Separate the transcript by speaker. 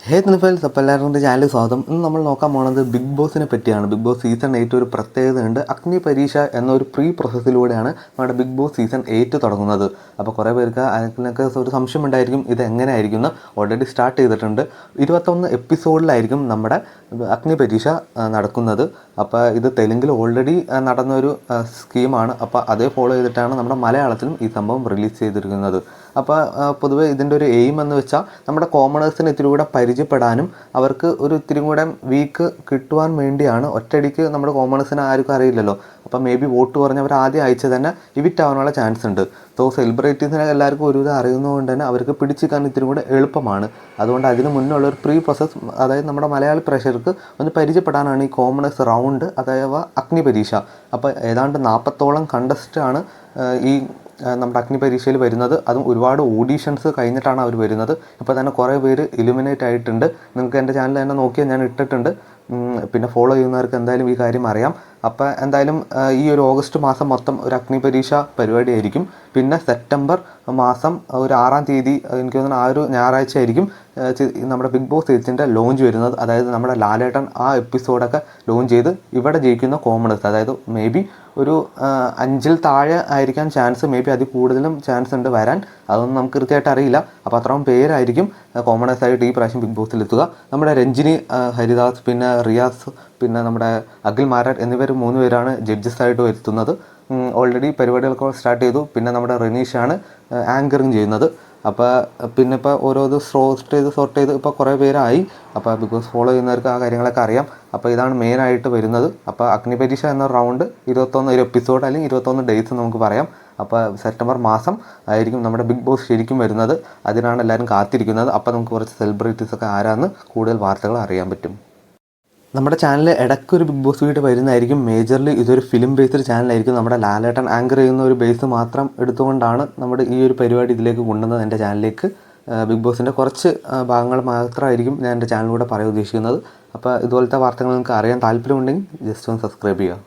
Speaker 1: ഹേ നിഫൽസ്, അപ്പോൾ എല്ലാവരും ചാനൽ സ്വാഗതം. ഇന്ന് നമ്മൾ നോക്കാൻ പോകുന്നത് ബിഗ് ബോസിനെ പറ്റിയാണ്. ബിഗ് ബോസ് സീസൺ 8 ഒരു പ്രത്യേകതയുണ്ട്. അഗ്നി പരീക്ഷ എന്നൊരു പ്രീ പ്രോസസ്സിലൂടെയാണ് നമ്മുടെ ബിഗ് ബോസ് സീസൺ 8 തുടങ്ങുന്നത്. അപ്പോൾ കുറേ പേർക്ക് അതിനൊക്കെ ഒരു സംശയം ഉണ്ടായിരിക്കും, ഇത് എങ്ങനെ ആയിരിക്കും എന്ന്. ഓൾറെഡി സ്റ്റാർട്ട് ചെയ്തിട്ടുണ്ട്. 21 എപ്പിസോഡിലായിരിക്കും നമ്മുടെ അഗ്നി പരീക്ഷ നടക്കുന്നത്. അപ്പോൾ ഇത് തെലുങ്കിൽ ഓൾറെഡി നടന്നൊരു സ്കീമാണ്. അപ്പോൾ അതേ ഫോളോ ചെയ്തിട്ടാണ് നമ്മുടെ മലയാളത്തിലും ഈ സംഭവം റിലീസ് ചെയ്തിരിക്കുന്നത്. അപ്പോൾ പൊതുവേ ഇതിൻ്റെ ഒരു എയിം എന്ന് വെച്ചാൽ നമ്മുടെ കോമണേഴ്സിന് ഇത്തിരി കൂടെ പരിചയപ്പെടാനും അവർക്ക് ഒരു ഇത്തിരി കൂടെ വീക്ക് കിട്ടുവാൻ വേണ്ടിയാണ്. ഒറ്റയടിക്ക് നമ്മുടെ കോമണേഴ്സിനെ ആർക്കും അറിയില്ലല്ലോ. അപ്പോൾ മേ ബി വോട്ട് പറഞ്ഞവർ ആദ്യം അയച്ച് തന്നെ ഇവിറ്റ് ആവാനുള്ള ചാൻസ് ഉണ്ട്. സോ സെലിബ്രിറ്റീസിനെ എല്ലാവർക്കും ഒരുവിധം അറിയുന്നതുകൊണ്ട് തന്നെ അവർക്ക് പിടിച്ചിരിക്കാൻ ഇത്തിരി കൂടെ എളുപ്പമാണ്. അതുകൊണ്ട് അതിന് മുന്നുള്ള ഒരു പ്രീ പ്രോസസ്, അതായത് നമ്മുടെ മലയാളി പ്രേക്ഷകർക്ക് ഒന്ന് പരിചയപ്പെടാനാണ് ഈ കോമണേഴ്സ് റൗണ്ട് അഥവാ അഗ്നി പരീക്ഷ. അപ്പോൾ ഏതാണ്ട് 40ഓളം കണ്ടസ്റ്റാണ് ഈ നമ്മുടെ അഗ്നി പരീക്ഷയിൽ വരുന്നത്. അതും ഒരുപാട് ഓഡീഷൻസ് കഴിഞ്ഞിട്ടാണ് അവർ വരുന്നത്. ഇപ്പോൾ തന്നെ കുറേ പേര് ഇലിമിനേറ്റ് ആയിട്ടുണ്ട്. നിങ്ങൾക്ക് എൻ്റെ ചാനൽ തന്നെ നോക്കിയാൽ ഞാൻ ഇട്ടിട്ടുണ്ട്. പിന്നെ ഫോളോ ചെയ്യുന്നവർക്ക് എന്തായാലും ഈ കാര്യം അറിയാം. അപ്പോൾ എന്തായാലും ഈ ഒരു ഓഗസ്റ്റ് മാസം മൊത്തം ഒരു അഗ്നി പരീക്ഷ പരിപാടി ആയിരിക്കും. പിന്നെ സെപ്റ്റംബർ മാസം ഒരു 6-ാം തീയതി എനിക്ക് തോന്നുന്നു ആ ഒരു ഞായറാഴ്ച ആയിരിക്കും നമ്മുടെ ബിഗ് ബോസ് സീസണിൻ്റെ ലോഞ്ച് വരുന്നത്. അതായത് നമ്മുടെ ലാലേട്ടൻ ആ എപ്പിസോഡൊക്കെ ലോഞ്ച് ചെയ്ത് ഇവിടെ ജയിക്കുന്ന കോമണേഴ്സ്, അതായത് മേ ബി ഒരു 5-ൽ താഴെ ആയിരിക്കാൻ ചാൻസ്, മേ ബി അതിൽ കൂടുതലും ചാൻസ് ഉണ്ട് വരാൻ. അതൊന്നും നമുക്ക് കൃത്യമായിട്ട് അറിയില്ല. അപ്പോൾ അത്രയും പേരായിരിക്കും കോമണേഴ്സായിട്ട് ഈ പ്രാവശ്യം ബിഗ് ബോസിലെത്തുക. നമ്മുടെ രഞ്ജിനി, ഹരിദാസ്, പിന്നെ റിയാസ്, പിന്നെ നമ്മുടെ അഖിൽ മാരാട്ട് എന്നിവർ 3 പേരാണ് ജഡ്ജസായിട്ട് വരുത്തുന്നത്. ഓൾറെഡി പരിപാടികളൊക്കെ സ്റ്റാർട്ട് ചെയ്തു. പിന്നെ നമ്മുടെ റെനീഷാണ് ആങ്കറിങ് ചെയ്യുന്നത്. അപ്പോൾ പിന്നെ ഇപ്പോൾ ഓരോ ഇത് സോർട്ട് ചെയ്ത് ഇപ്പോൾ കുറേ പേരായി. അപ്പോൾ ബിഗ് ബോസ് ഫോളോ ചെയ്യുന്നവർക്ക് ആ കാര്യങ്ങളൊക്കെ അറിയാം. അപ്പോൾ ഇതാണ് മെയിനായിട്ട് വരുന്നത്. അപ്പോൾ അഗ്നി പരീക്ഷ എന്ന റൗണ്ട് 21 ഒരു എപ്പിസോഡ് അല്ലെങ്കിൽ 21 ഡേയ്സ് നമുക്ക് പറയാം. അപ്പോൾ സെപ്റ്റംബർ മാസം ആയിരിക്കും നമ്മുടെ ബിഗ് ബോസ് ശരിക്കും വരുന്നത്. അതിനാണ് എല്ലാവരും കാത്തിരിക്കുന്നത്. അപ്പോൾ നമുക്ക് കുറച്ച് സെലിബ്രിറ്റീസൊക്കെ ആരാന്ന് കൂടുതൽ വാർത്തകൾ അറിയാൻ പറ്റും. നമ്മുടെ ചാനലിൽ ഇടയ്ക്കൊരു ബിഗ് ബോസ് വീഡിയോ വരുന്നതായിരിക്കും. മേജർലി ഇതൊരു ഫിലിം ബേസ്ഡ് ചാനലായിരിക്കും. നമ്മുടെ ലാലേട്ടൻ ആങ്കർ ചെയ്യുന്ന ഒരു ബേസ് മാത്രം എടുത്തുകൊണ്ടാണ് നമ്മുടെ ഈ ഒരു പരിപാടി ഇതിലേക്ക് കൊണ്ടുവന്നത് എൻ്റെ ചാനലിലേക്ക്. ബിഗ് ബോസിൻ്റെ കുറച്ച് ഭാഗങ്ങൾ മാത്രമായിരിക്കും ഞാൻ എൻ്റെ ചാനലിലൂടെ പറയാൻ ഉദ്ദേശിക്കുന്നത്. അപ്പോൾ ഇതുപോലത്തെ വാർത്തകൾ നിങ്ങൾക്ക് അറിയാൻ താല്പര്യമുണ്ടെങ്കിൽ ജസ്റ്റ് ഒന്ന് സബ്സ്ക്രൈബ് ചെയ്യുക.